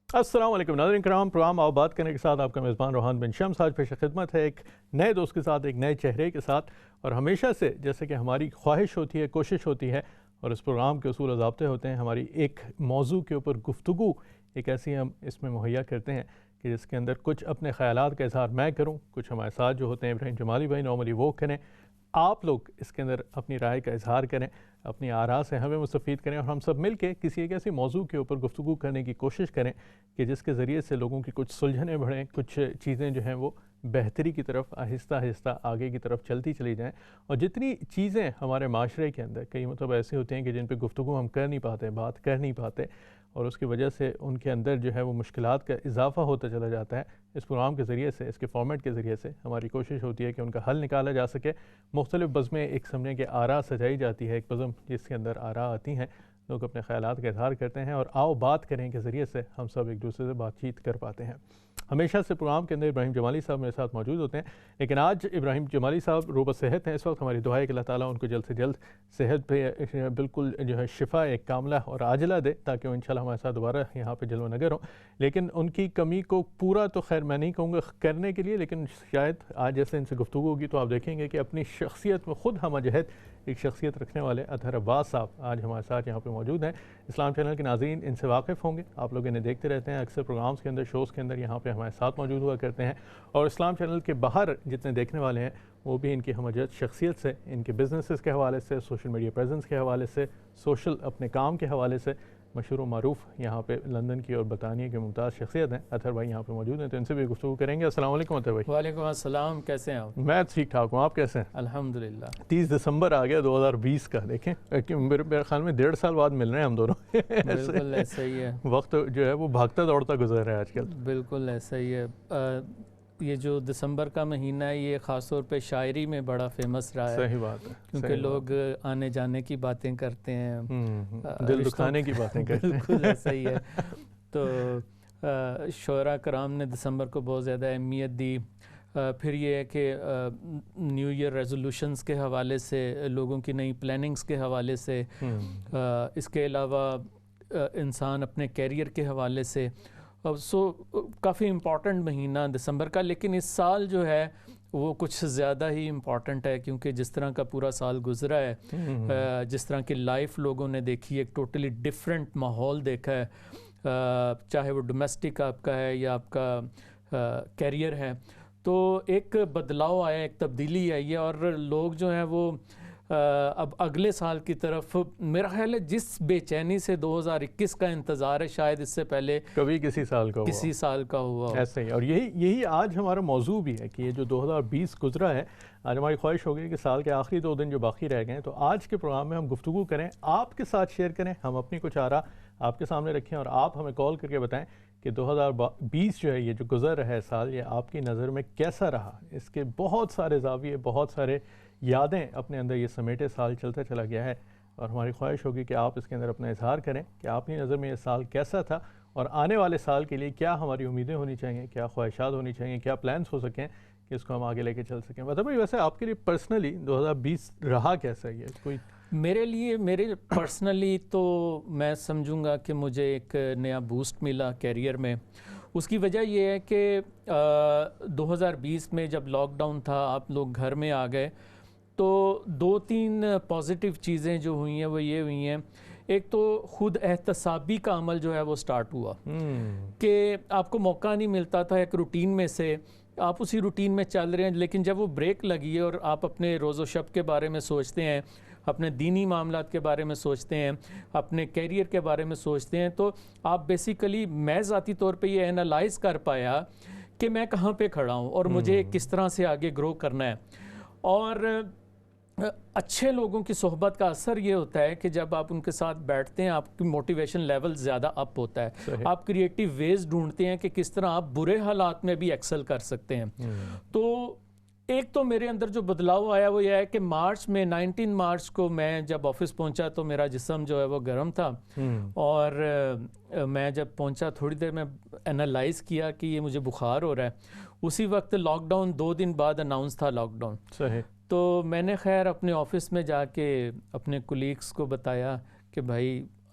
السلام علیکم ناظرین کرام، پروگرام آؤ بات کرنے کے ساتھ آپ کا میزبان روحان بن شمس آج پیش خدمت ہے ایک نئے دوست کے ساتھ، ایک نئے چہرے کے ساتھ، اور ہمیشہ سے جیسے کہ ہماری خواہش ہوتی ہے، کوشش ہوتی ہے، اور اس پروگرام کے اصول و ضابطے ہوتے ہیں، ہماری ایک موضوع کے اوپر گفتگو ایک ایسی ہم اس میں مہیا کرتے ہیں کہ جس کے اندر کچھ اپنے خیالات کا اظہار میں کروں، کچھ ہمارے ساتھ جو ہوتے ہیں ابراہیم جمالی بھائی نارملی وہ کریں، آپ لوگ اس کے اندر اپنی رائے کا اظہار کریں، اپنی آراء سے ہمیں مستفید کریں، اور ہم سب مل کے کسی ایک ایسی موضوع کے اوپر گفتگو کرنے کی کوشش کریں کہ جس کے ذریعے سے لوگوں کی کچھ سلجھنیں بڑھیں، کچھ چیزیں جو ہیں وہ بہتری کی طرف آہستہ آہستہ آگے کی طرف چلتی چلی جائیں۔ اور جتنی چیزیں ہمارے معاشرے کے اندر کئی مطلب ایسے ہوتے ہیں کہ جن پہ گفتگو ہم کر نہیں پاتے، بات کر نہیں پاتے، اور اس کی وجہ سے ان کے اندر جو ہے وہ مشکلات کا اضافہ ہوتا چلا جاتا ہے، اس پروگرام کے ذریعے سے، اس کے فارمیٹ کے ذریعے سے ہماری کوشش ہوتی ہے کہ ان کا حل نکالا جا سکے۔ مختلف بزمیں ایک سمجھیں کہ آراء سجائی جاتی ہے، ایک بزم جس کے اندر آراء آتی ہیں، لوگ اپنے خیالات کا اظہار کرتے ہیں، اور آؤ بات کریں کے ذریعے سے ہم سب ایک دوسرے سے بات چیت کر پاتے ہیں۔ ہمیشہ سے پروگرام کے اندر ابراہیم جمالی صاحب میرے ساتھ موجود ہوتے ہیں، لیکن آج ابراہیم جمالی صاحب روبہ صحت ہیں، اس وقت ہماری دعا ہے کہ اللہ تعالیٰ ان کو جلد سے جلد صحت پہ بالکل جو ہے شفا ایک کاملہ اور عاجلہ دے، تاکہ وہ انشاءاللہ ہمارے ساتھ دوبارہ یہاں پہ جلوہ نگر ہوں۔ لیکن ان کی کمی کو پورا تو خیر میں نہیں کہوں گا کرنے کے لیے، لیکن شاید آج جیسے ان سے گفتگو ہوگی تو آپ دیکھیں گے کہ اپنی شخصیت میں خود ہمہ جہت ایک شخصیت رکھنے والے اطہر عباس صاحب آج ہمارے ساتھ یہاں پہ موجود ہیں۔ اسلام چینل کے ناظرین ان سے واقف ہوں گے، آپ لوگ انہیں دیکھتے رہتے ہیں، اکثر پروگرامز کے اندر، شوز کے اندر یہاں پہ ہمارے ساتھ موجود ہوا کرتے ہیں، اور اسلام چینل کے باہر جتنے دیکھنے والے ہیں وہ بھی ان کی ہمہ جہت شخصیت سے، ان کے بزنسز کے حوالے سے، سوشل میڈیا پریزنس کے حوالے سے، سوشل اپنے کام کے حوالے سے مشہور و معروف یہاں پہ لندن کی اور برطانیہ کے ممتاز شخصیت ہیں۔ اطہر بھائی یہاں پہ موجود ہیں تو ان سے بھی گفتگو کریں گے۔ السلام علیکم اطہر بھائی۔ وعلیکم السلام، کیسے ہیں آپ؟ میں ٹھیک ٹھاک ہوں، آپ کیسے ہیں؟ الحمدللہ۔ 30 دسمبر آ گیا 2020 کا، دیکھیں میرے خیال میں 1.5 سال بعد مل رہے ہیں ہم دونوں۔ بالکل ایسا ہی ہے، وقت جو ہے وہ بھاگتا دوڑتا گزر رہا ہے آج کل۔ بالکل ایسا ہی ہے۔ یہ جو دسمبر کا مہینہ ہے یہ خاص طور پہ شاعری میں بڑا فیمس رہا ہے، صحیح بات ہے، کیونکہ لوگ آنے جانے کی باتیں کرتے ہیں، دل دکھانے کی باتیں کرتے ہیں۔ بالکل ایسا ہی ہے۔ تو شعراء کرام نے دسمبر کو بہت زیادہ اہمیت دی۔ پھر یہ ہے کہ نیو ایئر ریزولوشنز کے حوالے سے، لوگوں کی نئی پلاننگز کے حوالے سے، اس کے علاوہ انسان اپنے کیریئر کے حوالے سے، کافی امپورٹنٹ مہینہ دسمبر کا۔ لیکن اس سال جو ہے وہ کچھ زیادہ ہی امپورٹنٹ ہے، کیونکہ جس طرح کا پورا سال گزرا ہے، جس طرح کی لائف لوگوں نے دیکھی ہے، ایک ٹوٹلی ڈیفرنٹ ماحول دیکھا ہے، چاہے وہ ڈومیسٹک آپ کا ہے یا آپ کا کیریئر ہے، تو ایک بدلاؤ آیا، ایک تبدیلی آئی ہے، اور لوگ جو ہیں وہ اب اگلے سال کی طرف، میرا خیال ہے جس بے چینی سے 2021 کا انتظار ہے شاید اس سے پہلے کبھی کسی سال کا ہوا ایسا ہی۔ اور یہی آج ہمارا موضوع بھی ہے کہ یہ جو 2020 گزرا ہے، آج ہماری خواہش ہوگی کہ سال کے آخری 2 دن جو باقی رہ گئے ہیں، تو آج کے پروگرام میں ہم گفتگو کریں، آپ کے ساتھ شیئر کریں، ہم اپنی کچھ آراء آپ کے سامنے رکھیں، اور آپ ہمیں کال کر کے بتائیں کہ 2020 جو ہے یہ جو گزر رہا ہے سال، یہ آپ کی نظر میں کیسا رہا۔ اس کے بہت سارے زاویے، بہت سارے یادیں اپنے اندر یہ سمیٹے سال چلتا چلا گیا ہے، اور ہماری خواہش ہوگی کہ آپ اس کے اندر اپنا اظہار کریں کہ آپ کی نظر میں یہ سال کیسا تھا، اور آنے والے سال کے لیے کیا ہماری امیدیں ہونی چاہیے، کیا خواہشات ہونی چاہیے، کیا پلانس ہو سکیں کہ اس کو ہم آگے لے کے چل سکیں۔ مطلب ویسے آپ کے لیے پرسنلی 2020 رہا کیسا ہے؟ کوئی میرے پرسنلی تو میں سمجھوں گا کہ مجھے ایک نیا بوسٹ ملا کیریئر میں۔ اس کی وجہ یہ ہے کہ 2020 میں جب لاک ڈاؤن تھا، آپ لوگ گھر میں آ گئے، تو 2-3 پازیٹیو چیزیں جو ہوئی ہیں وہ یہ ہوئی ہیں۔ ایک تو خود احتسابی کا عمل جو ہے وہ سٹارٹ ہوا، کہ آپ کو موقع نہیں ملتا تھا ایک روٹین میں سے، آپ اسی روٹین میں چل رہے ہیں، لیکن جب وہ بریک لگی ہے اور آپ اپنے روز و شب کے بارے میں سوچتے ہیں، اپنے دینی معاملات کے بارے میں سوچتے ہیں، اپنے کیریئر کے بارے میں سوچتے ہیں، تو آپ بیسیکلی، میں ذاتی طور پہ یہ انالائز کر پایا کہ میں کہاں پہ کھڑا ہوں اور مجھے کس طرح سے آگے گرو کرنا ہے۔ اور اچھے لوگوں کی صحبت کا اثر یہ ہوتا ہے کہ جب آپ ان کے ساتھ بیٹھتے ہیں، آپ کی موٹیویشن لیول زیادہ اپ ہوتا ہے، آپ کریٹیو ویز ڈھونڈتے ہیں کہ کس طرح آپ برے حالات میں بھی ایکسل کر سکتے ہیں۔ تو ایک تو میرے اندر جو بدلاؤ آیا وہ یہ ہے کہ 19 مارچ کو میں جب آفس پہنچا تو میرا جسم جو ہے وہ گرم تھا، اور میں جب پہنچا تھوڑی دیر میں انالائز کیا کہ یہ مجھے بخار ہو رہا ہے۔ اسی وقت لاک ڈاؤن 2 دن بعد اناؤنس تھا لاک ڈاؤن، تو میں نے خیر اپنے آفس میں جا کے اپنے کولیگس کو بتایا کہ بھائی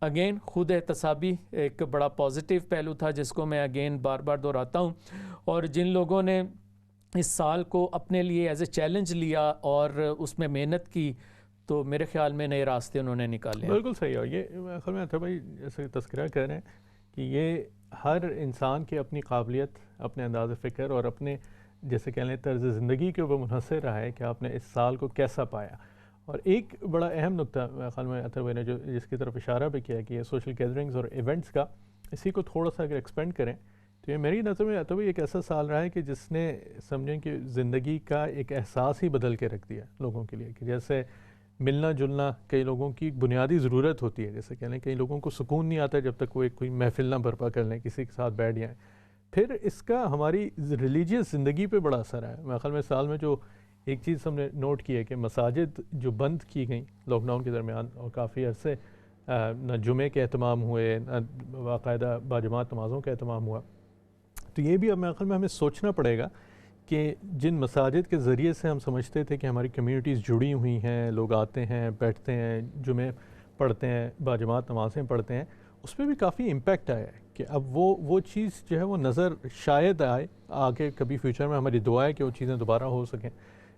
اگین خود احتسابی ایک بڑا پازیٹیو پہلو تھا جس کو میں اگین بار بار دہراتا ہوں، اور جن لوگوں نے اس سال کو اپنے لیے ایز اے چیلنج لیا اور اس میں محنت کی تو میرے خیال میں نئے راستے انہوں نے نکالے ہیں۔ بالکل صحیح ہے، یہ خیال میں بھائی جیسے تذکرہ کر رہے ہیں کہ یہ ہر انسان کی اپنی قابلیت، اپنے انداز فکر اور اپنے جیسے کہہ لیں طرز زندگی کے اوپر منحصر رہا ہے کہ آپ نے اس سال کو کیسا پایا۔ اور ایک بڑا اہم نقطہ میرے خیال میں اطہر بھائی نے جو جس کی طرف اشارہ بھی کیا کہ یہ سوشل گیدرنگز اور ایونٹس کا، اسی کو تھوڑا سا اگر ایکسپینڈ کریں تو یہ میری نظر میں اطہر بھائی ایک ایسا سال رہا ہے کہ جس نے سمجھیں کہ زندگی کا ایک احساس ہی بدل کے رکھ دیا لوگوں کے لیے، کہ جیسے ملنا جلنا کئی لوگوں کی بنیادی ضرورت ہوتی ہے، جیسے کہہ لیں کئی لوگوں کو سکون نہیں آتا جب تک وہ ایک کوئی محفل نہ برپا کر لیں، کسی کے ساتھ بیٹھ جائیں۔ پھر اس کا ہماری ریلیجیس زندگی پہ بڑا اثر ہے۔ میرے خیال میں سال میں جو ایک چیز ہم نے نوٹ کی ہے کہ مساجد جو بند کی گئیں لاک ڈاؤن کے درمیان اور کافی عرصے نہ جمعے کے اہتمام ہوئے نہ باقاعدہ باجماعت نمازوں کا اہتمام ہوا، تو یہ بھی اب میرے خیال میں ہمیں سوچنا پڑے گا کہ جن مساجد کے ذریعے سے ہم سمجھتے تھے کہ ہماری کمیونٹیز جڑی ہوئی ہیں، لوگ آتے ہیں، بیٹھتے ہیں، جمعے پڑھتے ہیں، باجماعت نمازیں پڑھتے ہیں، اس پہ بھی کافی امپیکٹ آیا ہے کہ اب وہ چیز جو ہے وہ نظر شاید آئے آگے کبھی فیوچر میں، ہماری دعا ہے کہ وہ چیزیں دوبارہ ہو سکیں،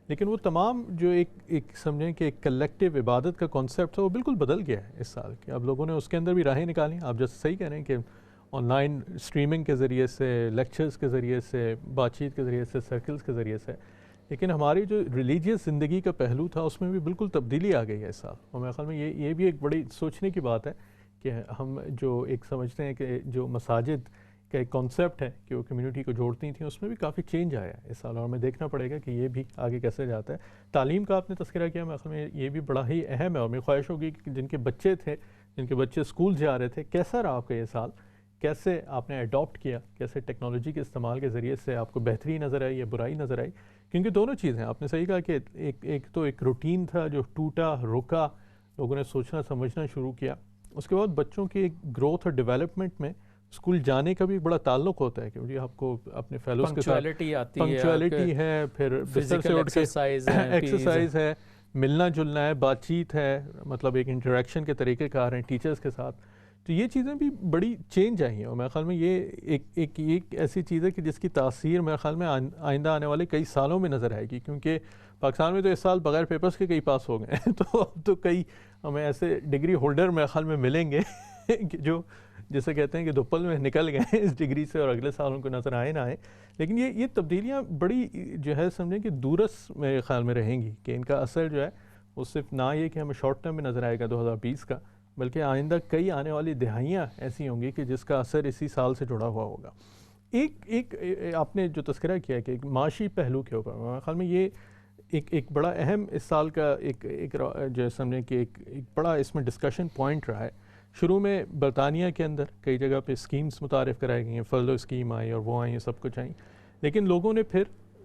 لیکن وہ تمام جو ایک سمجھیں کہ ایک کلیکٹیو عبادت کا کانسیپٹ تھا وہ بالکل بدل گیا ہے اس سال کہ اب لوگوں نے اس کے اندر بھی راہیں نکالی۔ آپ جیسے صحیح کہہ رہے ہیں کہ آن لائن اسٹریمنگ کے ذریعے سے، لیکچرز کے ذریعے سے، بات چیت کے ذریعے سے، سرکلز کے ذریعے سے، لیکن ہماری جو ریلیجیس زندگی کا پہلو تھا اس میں بھی بالکل تبدیلی آ گئی ہے اس سال۔ اور میرے خیال میں یہ بھی ایک بڑی سوچنے کی بات ہے کہ ہم جو ایک سمجھتے ہیں کہ جو مساجد کا ایک کانسیپٹ ہے کہ وہ کمیونٹی کو جوڑتی تھیں، اس میں بھی کافی چینج آیا ہے اس سال، اور ہمیں دیکھنا پڑے گا کہ یہ بھی آگے کیسے جاتا ہے۔ تعلیم کا آپ نے تذکرہ کیا، میرے خیال میں یہ بھی بڑا ہی اہم ہے، اور میری خواہش ہوگی کہ جن کے بچے تھے، جن کے بچے اسکول جا رہے تھے، کیسا رہا آپ کا یہ سال، کیسے آپ نے اڈاپٹ کیا، کیسے ٹیکنالوجی کے استعمال کے ذریعے سے آپ کو بہتری نظر آئی یا برائی نظر آئی، کیونکہ دونوں چیزیں آپ نے صحیح کہا کہ ایک تو ایک روٹین تھا جو ٹوٹا، رکا، لوگوں نے سوچنا سمجھنا شروع کیا، اس کے بعد بچوں کی ایک گروتھ اور ڈیولپمنٹ میں اسکول جانے کا بھی بڑا تعلق ہوتا ہے کہ جی آپ کو اپنے فیلوز کے ساتھ پنکچویلٹی ہے، پھر بستر سے اٹھ کے ایکسرسائز ہے، ملنا جلنا ہے، بات چیت ہے، مطلب ایک انٹریکشن کے طریقے کار ہیں ٹیچرز کے ساتھ، تو یہ چیزیں بھی بڑی چینج آئی ہیں، اور میرے خیال میں یہ ایک ایسی چیز ہے کہ جس کی تاثیر میرے خیال میں آئندہ آنے والے کئی سالوں میں نظر آئے گی، کیونکہ پاکستان میں تو اس سال بغیر پیپرز کے کئی پاس ہو گئے ہیں، تو اب تو کئی ہمیں ایسے ڈگری ہولڈر میرے خیال میں ملیں گے کہ جو جسے کہتے ہیں کہ دوپل میں نکل گئے اس ڈگری سے، اور اگلے سال ان کو نظر آئے نہ آئے، لیکن یہ تبدیلیاں بڑی جو ہے سمجھیں کہ دورس میرے خیال میں رہیں گی کہ ان کا اثر جو ہے وہ صرف نہ یہ کہ ہمیں شارٹ ٹرم میں نظر آئے گا 2020 کا، بلکہ آئندہ کئی آنے والی دہائیاں ایسی ہوں گی کہ جس کا اثر اسی سال سے جڑا ہوا ہوگا۔ ایک آپ نے جو تذکرہ کیا کہ ایک معاشی پہلو کے اوپر، میرے خیال میں یہ ایک بڑا اہم اس سال کا ایک جو سمجھیں کہ ایک بڑا اس میں ڈسکشن پوائنٹ رہا ہے۔ شروع میں برطانیہ کے اندر کئی جگہ پہ اسکیمز متعارف کرائی گئی ہیں، فرلو اسکیم آئی اور وہ آئیں، یہ سب کچھ آئیں، لیکن لوگوں نے پھر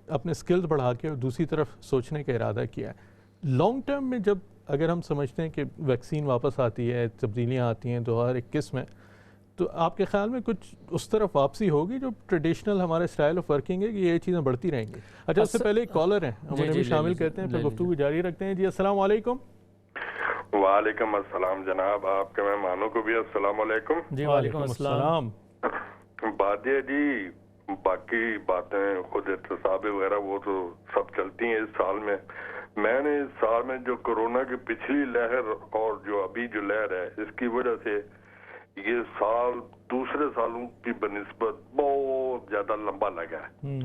اپنے سکلز بڑھا کے اور دوسری طرف سوچنے کا ارادہ کیا ہے۔ لانگ ٹرم میں جب اگر ہم سمجھتے ہیں کہ ویکسین واپس آتی ہے، تبدیلیاں آتی ہیں 2021 میں، تو آپ کے خیال میں کچھ اس طرف واپسی ہوگی جو ٹریڈیشنل ہمارے اسٹائل آف ورکنگ ہے، کہ یہ چیزیں بڑھتی رہیں گی؟ اچھا، اس سے پہلے ایک کالر ہیں، ہم انہیں بھی شامل کرتے ہیں، پھر گفتگو جاری رکھتے ہیں۔ جی السلام علیکم۔ وعلیکم السلام جناب، آپ کے مہمانوں کو بھی السلام علیکم۔ جی وعلیکم السلام۔ بادیہ جی، باقی باتیں خود احتساب وغیرہ وہ تو سب چلتی ہیں اس سال میں نے اس سال میں جو کورونا کی پچھلی لہر اور جو ابھی جو لہر ہے، اس کی وجہ سے یہ سال دوسرے سالوں کی بنسبت بہت زیادہ لمبا لگا ہے،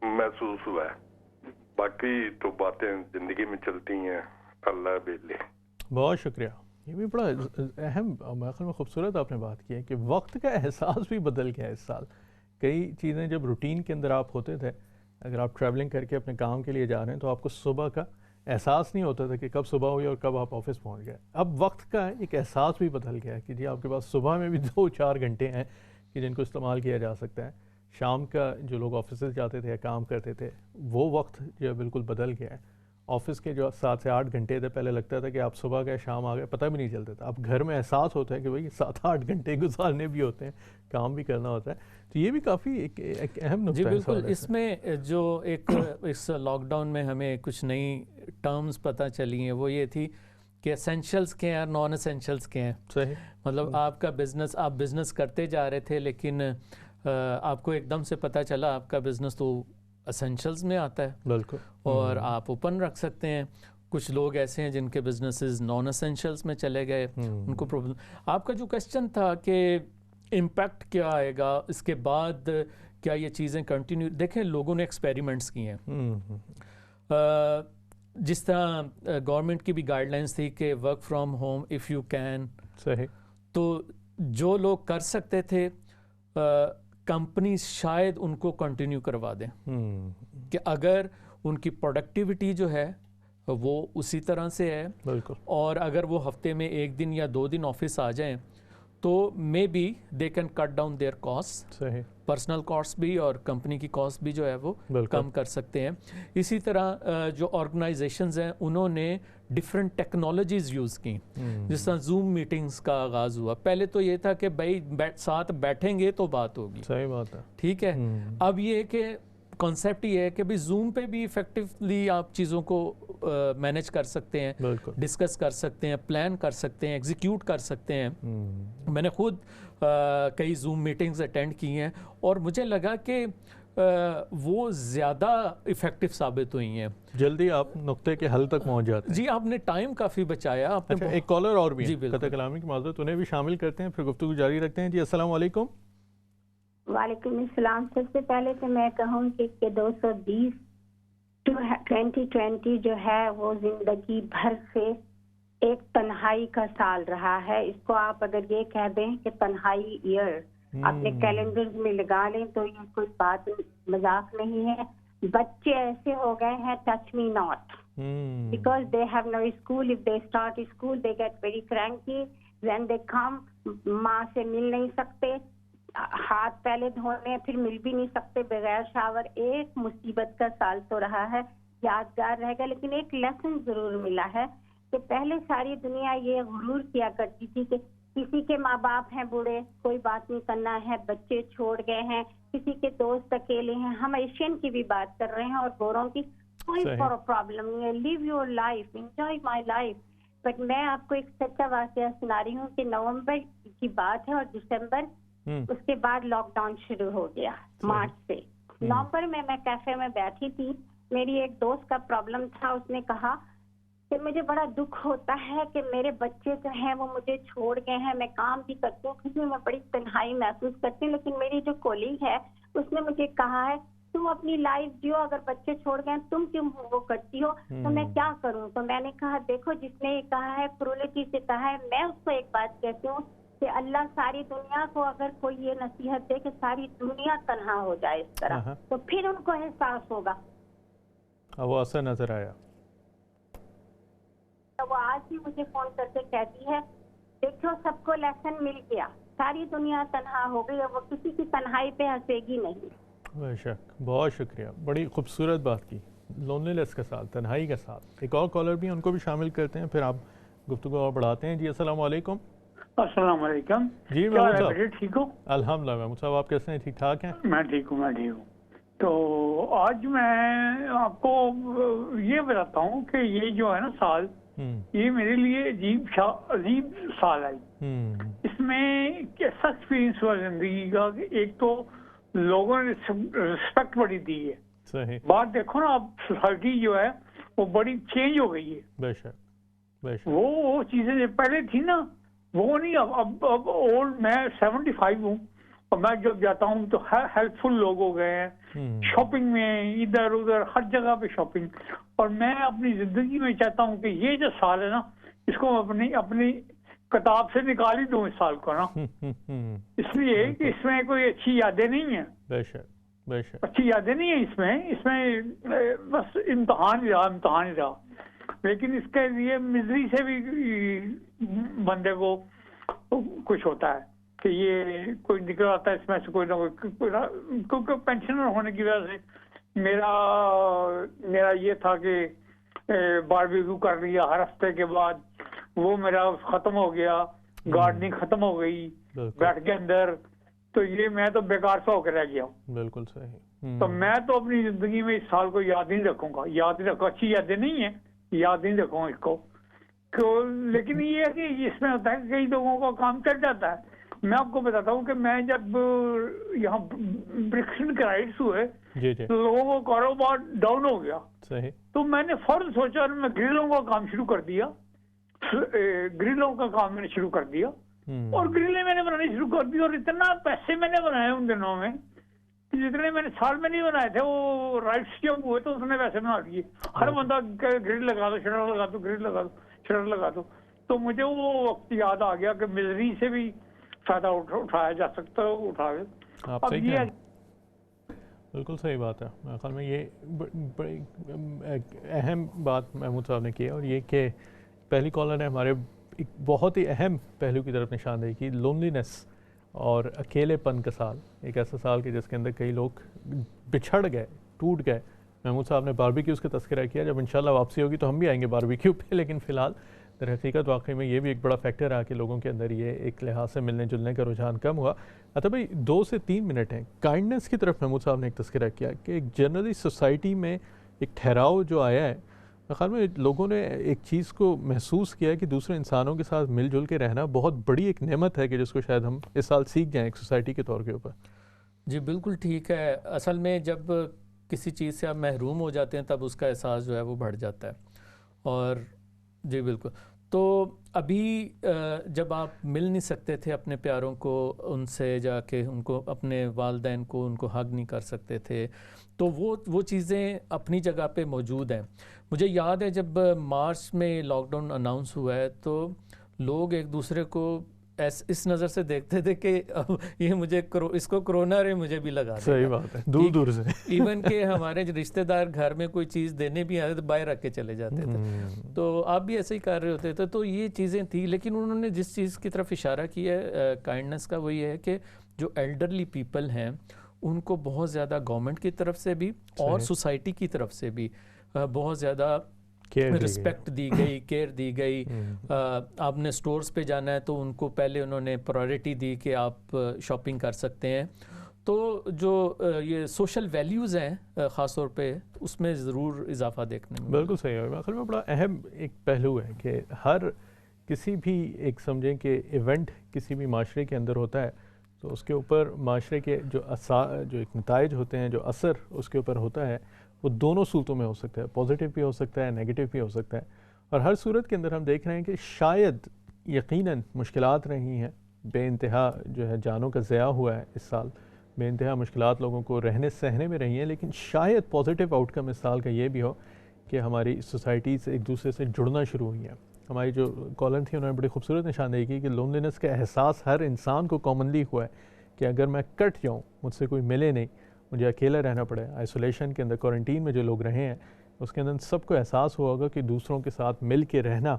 محسوس ہوا ہے۔ باقی تو باتیں زندگی میں چلتی ہیں، اللہ بھلے۔ بہت شکریہ، یہ بھی بڑا اہم میرے خیال میں خوبصورت آپ نے بات کی ہے کہ وقت کا احساس بھی بدل گیا اس سال۔ کئی چیزیں جب روٹین کے اندر آپ ہوتے تھے، اگر آپ ٹریولنگ کر کے اپنے کام کے لیے جا رہے ہیں تو آپ کو صبح کا احساس نہیں ہوتا تھا کہ کب صبح ہوئی اور کب آپ آفس پہنچ گئے۔ اب وقت کا ایک احساس بھی بدل گیا ہے کہ جی آپ کے پاس صبح میں بھی 2-4 گھنٹے ہیں کہ جن کو استعمال کیا جا سکتا ہے، شام کا جو لوگ آفیسز جاتے تھے یا کام کرتے تھے وہ وقت جو ہے بالکل بدل گیا ہے۔ آفس کے جو 7 سے 8 گھنٹے تھے، پہلے لگتا تھا کہ آپ صبح گئے شام آ گئے، پتہ بھی نہیں چلتا تھا۔ اب گھر میں احساس ہوتا ہے کہ بھائی 7-8 گھنٹے گزارنے بھی ہوتے ہیں، کام بھی کرنا ہوتا ہے، تو یہ بھی کافی ایک اہم نقطہ ہے۔ جی بالکل، اس میں جو ایک اس لاک ڈاؤن میں ہمیں کچھ نئی ٹرمز پتہ چلی ہیں وہ یہ تھی کہ اسینشلس کے ہیں اور نان اسینشلس کے ہیں. صحیح. مطلب آپ کا بزنس، آپ بزنس کرتے جا رہے تھے لیکن آپ کو ایک دم سے پتہ چلا آپ کا بزنس تو اسینشلس میں آتا ہے. بالکل. اور آپ اوپن رکھ سکتے ہیں. کچھ لوگ ایسے ہیں جن کے بزنسز نان اسینشلس میں چلے گئے, ان کو پرابلم. آپ کا جو کویسچن تھا کہ امپیکٹ کیا آئے گا اس کے بعد, کیا یہ چیزیں کنٹینیو, دیکھیں لوگوں نے ایکسپیریمنٹس کیے ہیں. جس طرح گورنمنٹ کی بھی گائیڈ لائنس تھی کہ work from home if you can. صحیح. تو جو لوگ کر سکتے تھے کمپنی شاید ان کو کنٹینیو کروا دیں کہ اگر ان کی پروڈکٹیوٹی جو ہے وہ اسی طرح سے ہے. بالکل. اور اگر وہ ہفتے میں 1 دن یا 2 دن آفس آ جائیں تو maybe they can cut down their cost. صحیح. پرسنل کاسٹ بھی اور کمپنی کی کاسٹ بھی جو ہے وہ کم کر سکتے ہیں. اسی طرح جو آرگنائزیشنز ہیں انہوں نے ڈفرینٹ ٹیکنالوجیز یوز کی, جس طرح زوم میٹنگز کا آغاز ہوا. پہلے تو یہ تھا کہ بھائی ساتھ بیٹھیں گے تو بات ہوگی. صحیح بات ہے. ٹھیک ہے. اب یہ کہ کانسیپٹ یہ ہے کہ بھی زوم پہ بھی افیکٹولی آپ چیزوں کو مینیج کر سکتے ہیں, ڈسکس کر سکتے ہیں, پلان کر سکتے ہیں, ایگزیکیوٹ کر سکتے ہیں. میں نے خود کئی زوم میٹنگز اٹینڈ کی ہیں اور مجھے لگا کہ وہ زیادہ افیکٹو ثابت ہوئی ہیں. جلدی آپ نقطے کے حل تک پہنچ جاتے ہیں. جی آپ نے ٹائم کافی بچایا. آپ نے ایک کالر اور بھی ہیں, قطع کلامی کی معذرت, انہیں بھی شامل کرتے ہیں, پھر گفتگو جاری رکھتے ہیں. جی السلام علیکم. وعلیکم السلام. سب سے پہلے تو میں کہوں کہ 220 2020 جو ہے وہ زندگی بھر سے ایک تنہائی کا سال رہا ہے. اس کو آپ اگر یہ کہہ دیں کہ تنہائی ایئر اپنے کیلنڈر میں لگا لیں تو یہ کوئی بات مذاق نہیں ہے. بچے ایسے ہو گئے ہیں touch me not, because they have no school. If they start school they get very cranky. When they come ماں سے مل نہیں سکتے, ہاتھ پہلے دھونے پھر مل بھی نہیں سکتے بغیر شاور. ایک مصیبت کا سال تو رہا ہے, یادگار رہے گا. لیکن ایک لیسن ضرور ملا ہے کہ پہلے ساری دنیا یہ غرور کیا کرتی تھی کہ کسی کے ماں باپ ہیں بوڑھے, کوئی بات نہیں کرنا ہے, بچے چھوڑ گئے ہیں, کسی کے دوست اکیلے ہیں. ہم ایشین کی بھی بات کر رہے ہیں اور گوروں کی کوئی پرابلم نہیں ہے. Live your life, enjoy my life. But میں آپ کو ایک سچا واقعہ سنا رہی ہوں کہ نومبر کی بات ہے اور دسمبر اس کے بعد لاک ڈاؤن شروع ہو گیا مارچ سے. نومبر میں کیفے میں بیٹھی تھی, میری ایک دوست کا پرابلم تھا. اس نے کہا کہ مجھے بڑا دکھ ہوتا ہے کہ میرے بچے جو ہیں وہ مجھے چھوڑ گئے ہیں. میں کام بھی کرتی ہوں, کسی میں بڑی تنہائی محسوس کرتی ہوں, لیکن میری جو کولیگ ہے اس نے مجھے کہا ہے تم اپنی لائف جیو, اگر بچے چھوڑ گئے تم کیوں وہ کرتی ہو, تو میں کیا کروں. تو میں نے کہا دیکھو جس نے یہ کہا ہے پرولٹی سے کہا ہے, میں اس کو ایک بات کہتی ہوں کہ اللہ ساری دنیا کو اگر کوئی یہ نصیحت دے کہ ساری دنیا تنہا ہو جائے اس طرح, تو پھر ان کو احساس ہوگا. وہ اثر نظر آیا. وہ آج بھی مجھے فون کر کے کہتی ہے دیکھو سب کو لیسن مل گیا, ساری دنیا تنہا ہو گئی, اور وہ کسی کی تنہائی پہ ہنسے گی نہیں. بے شک, بہت شکریہ, بڑی خوبصورت بات کی. لونلیس کا ساتھ, تنہائی کا ساتھ. ایک اور کالر بھی, ان کو بھی شامل کرتے ہیں, پھر آپ گفتگو اور بڑھاتے ہیں. جی السلام علیکم. السلام علیکم. جی محمود صاحب. ٹھیک ہو؟ الحمدللہ. محمود صاحب آپ کیسے ہیں, ٹھیک ٹھاک ہیں؟ میں ٹھیک ہوں. تو آج میں آپ کو یہ بتاتا ہوں کہ یہ جو ہے نا سال, یہ میرے لیے عجیب سال ہے. اس میں کیسا ایکسپیرینس ہوا زندگی کا کہ ایک تو لوگوں نے رسپیکٹ بڑی دی ہے. صحیح بات دیکھو نا, اب سوسائٹی جو ہے وہ بڑی چینج ہو گئی ہے. بے شک, بے شک. وہ چیزیں جو پہلے تھی نا وہ نہیں. اب اولڈ, میں 75 ہوں, اور میں جب جاتا ہوں تو ہیلپ فل لوگ ہو گئے ہیں. شاپنگ میں ادھر ادھر ہر جگہ پہ شاپنگ. اور میں اپنی زندگی میں چاہتا ہوں کہ یہ جو سال ہے نا اس کو اپنی کتاب سے نکال ہی دوں اس سال کو نا, اس لیے کہ اس میں کوئی اچھی یادیں نہیں ہیں. بے شک, بے شک. اچھی یادیں نہیں ہیں اس میں بس امتحان ہی رہا. لیکن اس کے لیے مزری سے بھی بندے کو کچھ ہوتا ہے کہ یہ کوئی نکل آتا ہے اس میں سے کوئی نہ کوئی, کیونکہ پینشنر ہونے کی وجہ سے میرا یہ تھا کہ باربیکیو کر لیا ہر ہفتے کے بعد, وہ میرا ختم ہو گیا. گارڈننگ ختم ہو گئی بیٹھ کے اندر, تو یہ میں تو بیکار سا ہو کے رہ گیا ہوں. بالکل صحیح. تو میں تو اپنی زندگی میں اس سال کو یاد نہیں رکھوں گا. اچھی یادیں نہیں ہیں, یاد نہیں رکھوں اس کو. لیکن یہ ہے کہ اس میں ہوتا ہے کہ کئی لوگوں کا کام چل جاتا ہے. میں آپ کو بتاتا ہوں کہ میں جب یہاں برکسن کے رائٹس ہوئے تو لوگوں کا کاروبار ڈاؤن ہو گیا. تو میں نے فوراً سوچا اور میں گرلوں کا کام شروع کر دیا. گرلوں کا کام میں نے شروع کر دیا اور گرلیں میں نے بنانی شروع کر دی اور اتنا پیسے میں نے بنائے ان دنوں میں جتنے میں نے سال میں نہیں بنائے تھے. وہ رائٹس جب ہوئے تو اس نے پیسے بنا دیے. ہر بندہ گرل لگا دو, شٹر لگا دو, گرل لگا دو, شٹر لگا دو. تو مجھے وہ وقت یاد آ گیا کہ مزری سے بھی فائدہ اٹھایا جا سکتا ہے. اٹھا کے اب یہ بالکل صحیح بات ہے. میرے خیال میں یہ بڑی اہم بات محمود صاحب نے کی ہے, اور یہ کہ پہلی کالر نے ہمارے ایک بہت ہی اہم پہلو کی طرف نشاندہی کی, لونلینس اور اکیلے پن کا سال. ایک ایسا سال کہ جس کے اندر کئی لوگ بچھڑ گئے, ٹوٹ گئے. محمود صاحب نے باربیکیوز کا تذکرہ کیا, جب انشاءاللہ واپسی ہوگی تو ہم بھی آئیں گے باربیکیو پہ, لیکن فی الحال در حقیقت واقعی میں یہ بھی ایک بڑا فیکٹر ہے کہ لوگوں کے اندر یہ ایک لحاظ سے ملنے جلنے کا رجحان کم ہوا. اچھا بھائی 2 سے 3 منٹ ہیں, کائنڈنس کی طرف محمود صاحب نے ایک تذکرہ کیا کہ ایک جنرلی سوسائٹی میں ایک ٹھہراؤ جو آیا ہے, میرے خیال میں لوگوں نے ایک چیز کو محسوس کیا ہے کہ دوسرے انسانوں کے ساتھ مل جل کے رہنا بہت بڑی ایک نعمت ہے کہ جس کو شاید ہم اس سال سیکھ جائیں ایک سوسائٹی کے طور کے اوپر. جی بالکل ٹھیک ہے. اصل میں جب کسی چیز سے آپ محروم ہو جاتے ہیں تب اس کا احساس جو ہے وہ بڑھ جاتا ہے. اور جی بالکل, تو ابھی جب آپ مل نہیں سکتے تھے اپنے پیاروں کو, ان سے جا کے ان کو, اپنے والدین کو ان کو ہگ نہیں کر سکتے تھے, تو وہ چیزیں اپنی جگہ پہ موجود ہیں. مجھے یاد ہے جب مارچ میں لاک ڈاؤن اناؤنس ہوا ہے تو لوگ ایک دوسرے کو اس نظر سے دیکھتے تھے کہ یہ مجھے اس کو کرونا رہے مجھے بھی لگا دے. صحیح بات ہے, دور دور سے ایون کہ ہمارے رشتہ دار گھر میں کوئی چیز دینے بھی آتے تو باہر رکھ کے چلے جاتے تھے. تو آپ بھی ایسے ہی کر رہے ہوتے تھے. تو یہ چیزیں تھیں, لیکن انہوں نے جس چیز کی طرف اشارہ کیا ہے کائنڈنس کا, وہ یہ ہے کہ جو ایلڈرلی پیپل ہیں ان کو بہت زیادہ گورنمنٹ کی طرف سے بھی اور سوسائٹی کی طرف سے بھی بہت زیادہ رسپیکٹ دی گئی, کیئر دی گئی. آپ نے سٹورز پہ جانا ہے تو ان کو پہلے انہوں نے پرائرٹی دی کہ آپ شاپنگ کر سکتے ہیں. تو جو یہ سوشل ویلیوز ہیں خاص طور پہ اس میں ضرور اضافہ دیکھنے میں. بالکل صحیح ہے. اصل میں بڑا اہم ایک پہلو ہے کہ ہر کسی بھی ایک سمجھیں کہ ایونٹ کسی بھی معاشرے کے اندر ہوتا ہے تو اس کے اوپر معاشرے کے جو ایک نتائج ہوتے ہیں, جو اثر اس کے اوپر ہوتا ہے, وہ دونوں صورتوں میں ہو سکتا ہے. پازیٹیو بھی ہو سکتا ہے, نیگیٹو بھی ہو سکتا ہے. اور ہر صورت کے اندر ہم دیکھ رہے ہیں کہ شاید یقیناً مشکلات رہی ہیں, بے انتہا جو ہے جانوں کا ضیاع ہوا ہے اس سال, بے انتہا مشکلات لوگوں کو رہنے سہنے میں رہی ہیں, لیکن شاید پازیٹیو آؤٹ کم اس سال کا یہ بھی ہو کہ ہماری سوسائٹیز ایک دوسرے سے جڑنا شروع ہوئی ہیں. ہماری جو کالر تھی انہوں نے بڑی خوبصورت نشاندہی کی کہ لونلینس کا احساس ہر انسان کو کامنلی ہوا ہے کہ اگر میں کٹ جاؤں, مجھ سے کوئی ملے نہیں, مجھے اکیلا رہنا پڑے, آئسولیشن کے اندر, کوارنٹین میں جو لوگ رہے ہیں اس کے اندر سب کو احساس ہوا ہوگا کہ دوسروں کے ساتھ مل کے رہنا,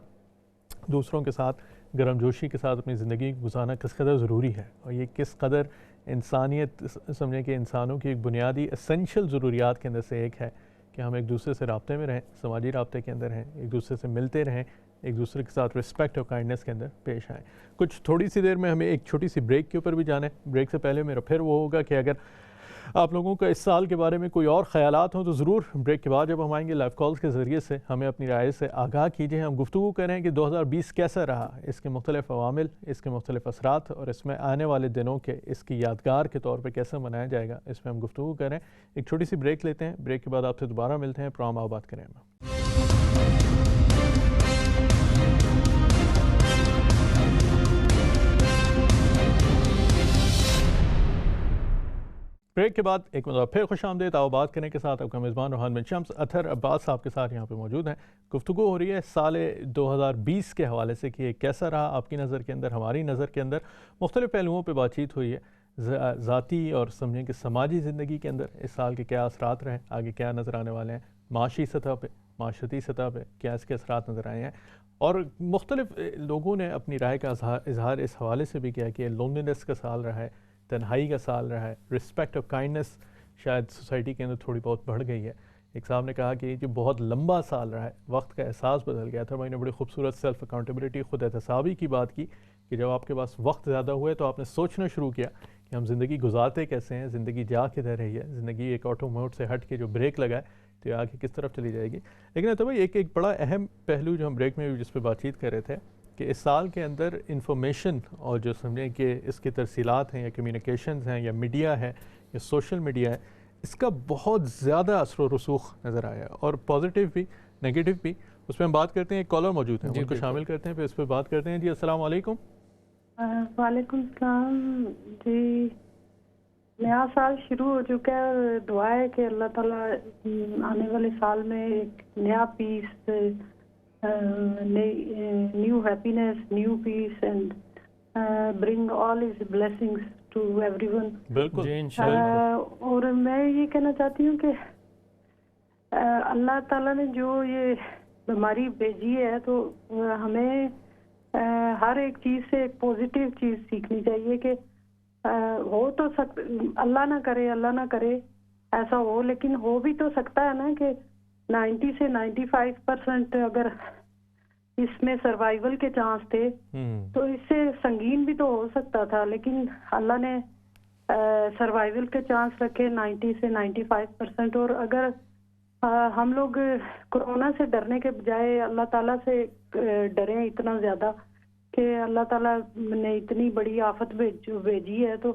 دوسروں کے ساتھ گرم جوشی کے ساتھ اپنی زندگی گزارنا کس قدر ضروری ہے, اور یہ کس قدر انسانیت سمجھیں کہ انسانوں کی ایک بنیادی اسینشل ضروریات کے اندر سے ایک ہے کہ ہم ایک دوسرے سے رابطے میں رہیں, سماجی رابطے کے اندر ہیں, ایک دوسرے سے ملتے رہیں, ایک دوسرے کے ساتھ رسپیکٹ اور کائنڈنس کے اندر پیش آئیں. کچھ تھوڑی سی دیر میں ہمیں ایک چھوٹی سی بریک کے اوپر بھی جانا ہے. بریک سے پہلے میرا پھر وہ ہوگا کہ اگر آپ لوگوں کا اس سال کے بارے میں کوئی اور خیالات ہوں تو ضرور بریک کے بعد جب ہم آئیں گے لائیو کالز کے ذریعے سے ہمیں اپنی رائے سے آگاہ کیجئے. ہم گفتگو کریں کہ 2020 کیسا رہا, اس کے مختلف عوامل, اس کے مختلف اثرات, اور اس میں آنے والے دنوں کے اس کی یادگار کے طور پہ کیسے منایا جائے گا, اس میں ہم گفتگو کریں. ایک چھوٹی سی بریک لیتے ہیں, بریک کے بعد آپ سے دوبارہ ملتے ہیں. پروگرام آباد کریں. بریک کے بعد ایک مرتبہ پھر خوش آمدید. آباد کرنے کے ساتھ آپ کا میزبان روحان بن شمس. اطہر عباس صاحب کے ساتھ یہاں پہ موجود ہیں. گفتگو ہو رہی ہے سال 2020 کے حوالے سے کہ کیسا رہا آپ کی نظر کے اندر, ہماری نظر کے اندر. مختلف پہلوؤں پہ بات چیت ہوئی ہے, ذاتی اور سمجھیں کہ سماجی زندگی کے اندر اس سال کے کیا اثرات رہے, آگے کیا نظر آنے والے ہیں, معاشی سطح پہ, معاشرتی سطح پہ کیا اس کے اثرات نظر آئے ہیں. اور مختلف لوگوں نے اپنی رائے کا اظہار اس حوالے سے بھی کیا کہ لونلینس کا سال رہا ہے, تنہائی کا سال رہا ہے, رسپیکٹ اور کائنڈنس شاید سوسائٹی کے اندر تھوڑی بہت بڑھ گئی ہے. ایک صاحب نے کہا کہ یہ جو بہت لمبا سال رہا ہے, وقت کا احساس بدل گیا تھا. میں نے بڑی خوبصورت سیلف اکاؤنٹیبلٹی, خود احتسابی کی بات کی کہ جب آپ کے پاس وقت زیادہ ہوئے تو آپ نے سوچنا شروع کیا کہ ہم زندگی گزارتے کیسے ہیں, زندگی جا کدھر رہی ہے, زندگی ایک آٹو موڈ سے ہٹ کے جو بریک لگا ہے تو یہ آگے کس طرف چلی جائے گی. لیکن تو بھائی ایک بڑا اہم پہلو جو ہم بریک میں جس پہ بات چیت کر رہے تھے کہ اس سال کے اندر انفارمیشن اور جو سمجھیں کہ اس کی ترسیلات ہیں یا کمیونیکیشنز ہیں یا میڈیا ہے یا سوشل میڈیا ہے, اس کا بہت زیادہ اثر و رسوخ نظر آیا, اور پازیٹیو بھی نیگیٹو بھی. اس پہ ہم بات کرتے ہیں. ایک کالر موجود ہیں, ان کو شامل کرتے ہیں, پھر اس پہ بات کرتے ہیں. جی السلام علیکم. وعلیکم السلام. جی نیا سال شروع ہو چکا ہے اور دعا ہے کہ اللہ تعالیٰ آنے والے سال میں ایک نیا peace, new happiness, new peace and bring all his blessings to everyone. بالکل. اور میں یہ کہنا چاہتی ہوں کہ اللہ تعالیٰ نے جو یہ بیماری بھیجی ہے تو ہمیں ہر ایک چیز سے ایک پازیٹیو چیز سیکھنی چاہیے کہ ہو تو اللہ نہ کرے ایسا ہو, لیکن ہو بھی تو سکتا ہے نا کہ 90 سے 95% اگر اس میں سروائیول کے چانس تھے تو اس سے سنگین بھی تو ہو سکتا تھا, لیکن اللہ نے سروائیول کے چانس رکھے 90 سے 95%. اور اگر ہم لوگ کورونا سے ڈرنے کے بجائے اللہ تعالیٰ سے ڈریں اتنا زیادہ کہ اللہ تعالیٰ نے اتنی بڑی آفت بھیجی ہے تو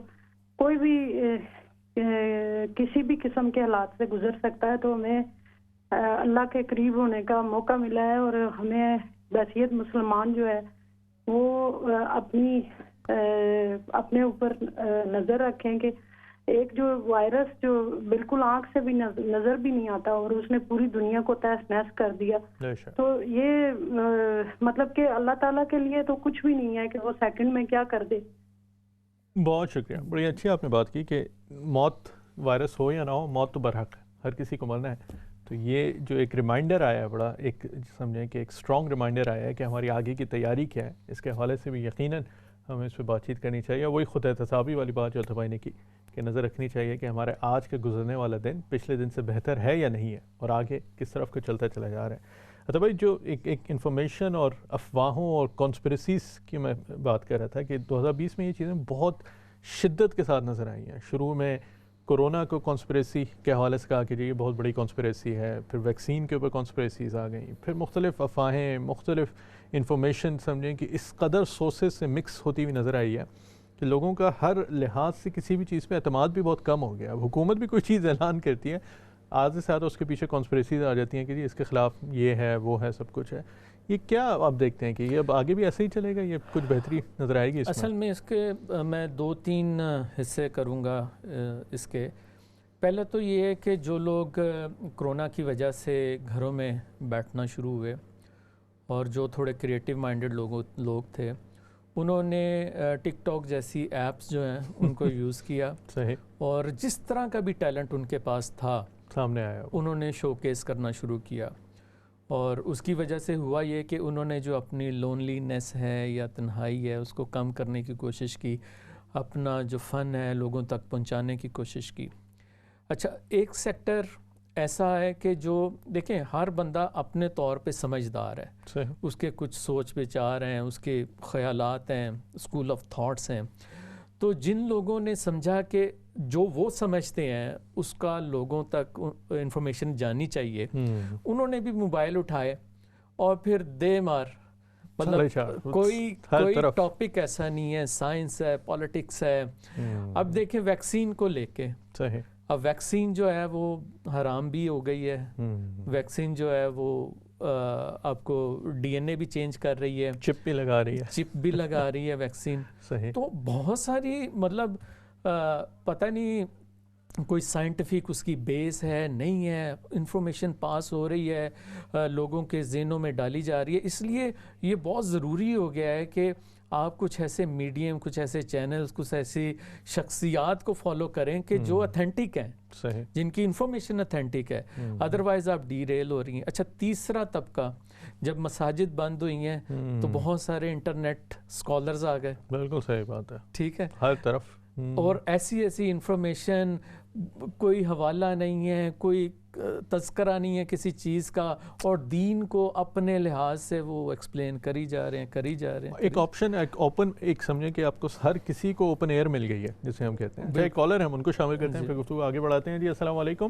کوئی بھی کسی بھی قسم کے حالات سے گزر سکتا ہے, تو ہمیں اللہ کے قریب ہونے کا موقع ملا ہے. اور ہمیں بحیثیت مسلمان جو ہے وہ اپنے اوپر نظر رکھیں کہ ایک جو وائرس جو بالکل آنکھ سے بھی نظر بھی نہیں آتا اور اس نے پوری دنیا کو تہس نہس کر دیا, تو یہ مطلب کہ اللہ تعالیٰ کے لیے تو کچھ بھی نہیں ہے کہ وہ سیکنڈ میں کیا کر دے. بہت شکریہ, بڑی اچھی آپ نے بات کی کہ موت وائرس ہو یا نہ ہو, موت تو برحق ہے, ہر کسی کو مرنا ہے. تو یہ جو ایک ریمائنڈر آیا ہے, بڑا ایک سمجھیں کہ ایک اسٹرانگ ریمائنڈر آیا ہے کہ ہماری آگے کی تیاری کیا ہے, اس کے حوالے سے بھی یقیناً ہمیں اس پہ بات چیت کرنی چاہیے. وہی خود احتسابی والی بات جو بھائی نے کی کہ نظر رکھنی چاہیے کہ ہمارے آج کے گزرنے والا دن پچھلے دن سے بہتر ہے یا نہیں ہے, اور آگے کس طرف کو چلتا چلا جا رہا ہے. تو بھائی جو ایک انفارمیشن اور افواہوں اور کانسپریسیز کی میں بات کر رہا تھا کہ 2020 میں یہ چیزیں بہت شدت کے ساتھ نظر آئی ہیں. شروع میں کورونا کو کانسپریسی کے حوالے سے کہا کہ یہ بہت بڑی کانسپریسی ہے, پھر ویکسین کے اوپر کانسپریسیز آ گئیں, پھر مختلف افواہیں, مختلف انفارمیشن سمجھیں کہ اس قدر سورسز سے مکس ہوتی ہوئی نظر آئی ہے کہ لوگوں کا ہر لحاظ سے کسی بھی چیز پہ اعتماد بھی بہت کم ہو گیا. اب حکومت بھی کوئی چیز اعلان کرتی ہے, آج سے آدھا اس کے پیچھے کانسپریسیز آ جاتی ہیں کہ جی اس کے خلاف یہ ہے, وہ ہے, سب کچھ ہے. یہ کیا آپ دیکھتے ہیں کہ یہ اب آگے بھی ایسے ہی چلے گا, یہ کچھ بہتری نظر آئے گی اس اصل میں اس کے میں 2-3 حصے کروں گا اس کے. پہلے تو یہ ہے کہ جو لوگ کرونا کی وجہ سے گھروں میں بیٹھنا شروع ہوئے اور جو تھوڑے کریٹیو مائنڈڈ لوگ تھے, انہوں نے ٹک ٹاک جیسی ایپس جو ہیں ان کو یوز کیا صحیح, اور جس طرح کا بھی ٹیلنٹ ان کے پاس تھا سامنے آیا, انہوں نے شو کیس کرنا شروع کیا. اور اس کی وجہ سے ہوا یہ کہ انہوں نے جو اپنی لونلینس ہے یا تنہائی ہے اس کو کم کرنے کی کوشش کی, اپنا جو فن ہے لوگوں تک پہنچانے کی کوشش کی. اچھا, ایک سیکٹر ایسا ہے کہ جو دیکھیں ہر بندہ اپنے طور پہ سمجھدار ہے, اس کے کچھ سوچ وچار ہیں, اس کے خیالات ہیں, اسکول آف تھاٹس ہیں. تو جن لوگوں نے سمجھا کہ جو وہ سمجھتے ہیں اس کا لوگوں تک انفارمیشن جانی چاہیے, انہوں نے بھی موبائل اٹھائے اور پھر دے مار, مطلب کوئی ٹاپک ایسا نہیں ہے, سائنس ہے, پالیٹکس ہے. اب دیکھیں ویکسین کو لے کے, اب ویکسین جو ہے وہ حرام بھی ہو گئی ہے, ویکسین جو ہے وہ آپ کو ڈی این اے بھی چینج کر رہی ہے, چپ بھی لگا رہی ہے ویکسین. تو بہت ساری مطلب پتہ نہیں کوئی سائنٹیفک اس کی بیس ہے نہیں ہے, انفارمیشن پاس ہو رہی ہے, لوگوں کے ذہنوں میں ڈالی جا رہی ہے. اس لیے یہ بہت ضروری ہو گیا ہے کہ آپ کچھ ایسے میڈیم, کچھ ایسے چینلز, کچھ ایسی شخصیات کو فالو کریں کہ جو اتھینٹک ہیں, جن کی انفارمیشن اتھینٹک ہے, ادروائز آپ ڈی ریل ہو رہی ہیں. اچھا, تیسرا طبقہ, جب مساجد بند ہوئی ہیں تو بہت سارے انٹرنیٹ اسکالرز آ گئے. بالکل صحیح بات ہے, ٹھیک ہے, ہر طرف, اور ایسی انفارمیشن, کوئی حوالہ نہیں ہے, کوئی تذکرہ نہیں ہے کسی چیز کا, اور دین کو اپنے لحاظ سے وہ ایکسپلین کری جا رہے ہیں. ایک آپشن, ایک اوپن, ایک سمجھیں کہ آپ کو ہر کسی کو اوپن ایئر مل گئی ہے جسے ہم کہتے ہیں. ایک کالر ہیں, ہم ان کو شامل کرتے ہیں, پھر گفتگو آگے بڑھاتے ہیں. جی السلام علیکم.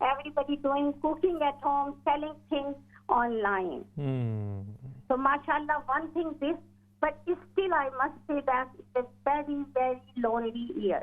everybody doing cooking at home, selling things online. So mashallah, one thing this, but still I must say that it's a very very lonely year.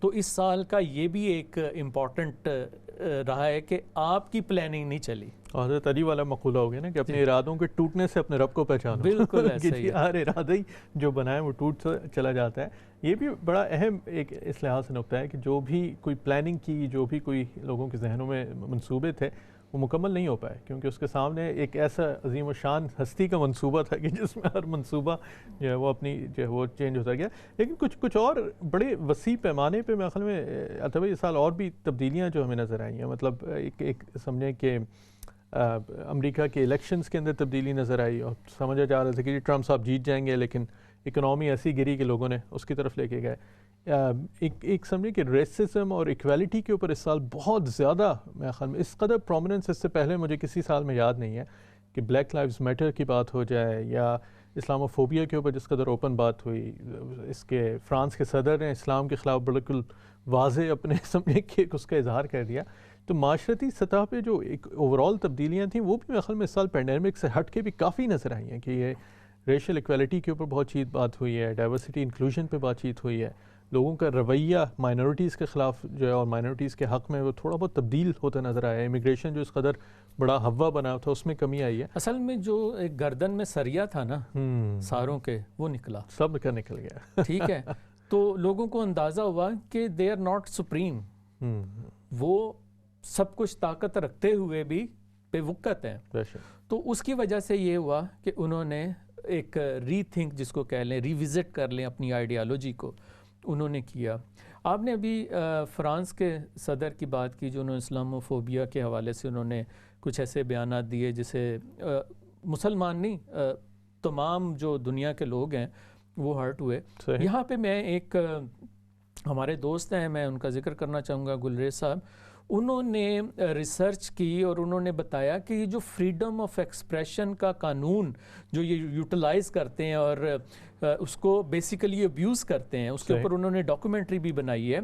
تو اس سال کا یہ بھی ایک امپورٹنٹ رہا ہے کہ آپ کی پلاننگ نہیں چلی. حضرت علی والا مقولہ ہو گیا نا کہ اپنے ارادوں کے ٹوٹنے سے اپنے رب کو پہچانو. بالکل ایسا ہی ہے. ہر ارادہ ہی جو بنائے وہ ٹوٹ چلا جاتا ہے. یہ بھی بڑا اہم ایک اس لحاظ سے نقطہ ہے کہ جو بھی کوئی پلاننگ کی، جو بھی کوئی لوگوں کے ذہنوں میں منصوبے تھے وہ مکمل نہیں ہو پائے، کیونکہ اس کے سامنے ایک ایسا عظیم و شان ہستی کا منصوبہ تھا کہ جس میں ہر منصوبہ جو ہے وہ اپنی جو ہے وہ چینج ہوتا گیا. لیکن کچھ اور بڑے وسیع پیمانے پہ میرے خیال میں البتہ اس سال اور بھی تبدیلیاں جو ہمیں نظر آئی ہیں. مطلب ایک سمجھیں کہ امریکہ کے الیکشنز کے اندر تبدیلی نظر آئی اور سمجھا جا رہا تھا کہ ٹرمپ صاحب جیت جائیں گے، لیکن اکنامی ایسی گری کہ لوگوں نے اس کی طرف لے کے گئے. ایک سمجھیں کہ ریسزم اور ایکویلٹی کے اوپر اس سال بہت زیادہ میرے خیال میں اس قدر پرومیننس اس سے پہلے مجھے کسی سال میں یاد نہیں ہے کہ بلیک لائیوز میٹر کی بات ہو جائے یا اسلاموفوبیا کے اوپر جس قدر اوپن بات ہوئی. اس کے فرانس کے صدر نے اسلام کے خلاف بالکل واضح اپنے سمجھیں کہ اس کا اظہار کر دیا. تو معاشرتی سطح پہ جو ایک اوورال تبدیلیاں تھیں وہ بھی میرے خیال میں اس سال پینڈیمک سے ہٹ کے بھی کافی نظر آئی ہیں کہ یہ ریشل ایکویلٹی کے اوپر بہت چیز بات ہوئی ہے، ڈائیورسٹی انکلوژن پہ بات چیت ہوئی ہے، لوگوں کا رویہ مائنورٹیز کے خلاف جو ہے اور مائنورٹیز کے حق میں وہ تھوڑا بہت تبدیل ہوتا نظر آیا ہے. امیگریشن جو اس قدر بڑا ہوا بنا تھا اس میں کمی آئی ہے. اصل میں جو ایک گردن میں سریا تھا نا ساروں کے، وہ نکلا، سب کا نکل گیا. ٹھیک ہے. تو لوگوں کو اندازہ ہوا کہ دے آر ناٹ سپریم، وہ سب کچھ طاقت رکھتے ہوئے بھی بے وقت ہیں. تو اس کی وجہ سے یہ ہوا کہ انہوں نے ایک ری تھنک جس کو کہہ لیں، ری وزٹ کر لیں اپنی آئیڈیالوجی کو، انہوں نے کیا. آپ نے ابھی فرانس کے صدر کی بات کی جو انہوں نے اسلاموفوبیا کے حوالے سے انہوں نے کچھ ایسے بیانات دیے جسے مسلمان نہیں تمام جو دنیا کے لوگ ہیں وہ ہرٹ ہوئے. یہاں پہ میں ایک ہمارے دوست ہیں، میں ان کا ذکر کرنا چاہوں گا، گلریز صاحب. انہوں نے ریسرچ کی اور انہوں نے بتایا کہ یہ جو فریڈم آف ایکسپریشن کا قانون جو یہ یوٹیلائز کرتے ہیں اور اس کو بیسیکلی ابیوز کرتے ہیں، اس کے اوپر انہوں نے ڈاکومنٹری بھی بنائی ہے.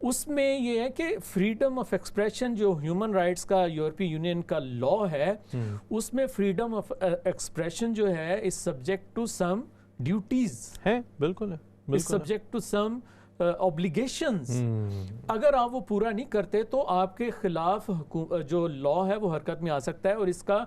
اس میں یہ ہے کہ فریڈم آف ایکسپریشن جو ہیومن رائٹس کا یورپی یونین کا لا ہے، اس میں فریڈم آف ایکسپریشن جو ہے is subject to some duties ہے. بالکل سبجیکٹ ٹو سم اوبلیگیشنز. اگر آپ وہ پورا نہیں کرتے تو آپ کے خلاف جو لا ہے وہ حرکت میں آ سکتا ہے. اور اس کا